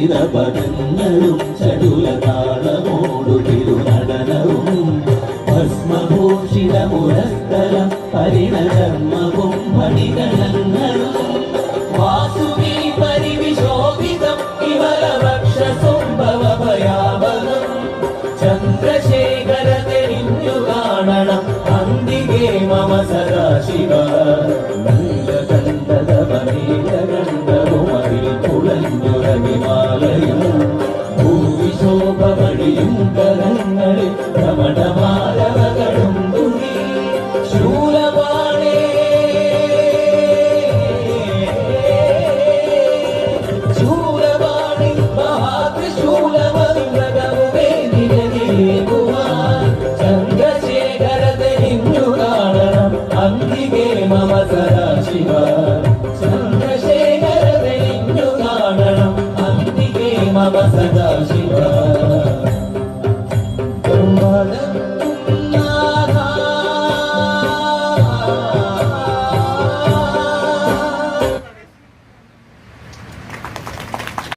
ഭൂഷിതപദങ്ങളും ചടുലതാളമോടു തിരുനടനവും ഭസ്മഭൂഷിതമുരസ്ഥലം പരിണധർമ്മവും മണിഗണങ്ങളും വാസുകി പരിവിശോഭിതം ഇവലവക്ഷസുംഭവഭയാവനം ചന്ദ്രശേഖര തെളിഞ്ഞു കാണണം അന്തികേ മമ സദാശിവ ഹിമാലയം ഭൂവിശോഭമണിയും കരങ്ങളിൽ ഭ്രമണമാലവകളും തുണി ശൂലപാണേ ശൂലപാണി മഹാത്രിശൂലമന്ത്രകമുവേ നിലനിൽക്കുവാൻ ചന്ദ്രശേഖരത്തെ ഹിന്ദു കാണണം അന്തികേ മമ സദാശിവ മമ സദാശിവ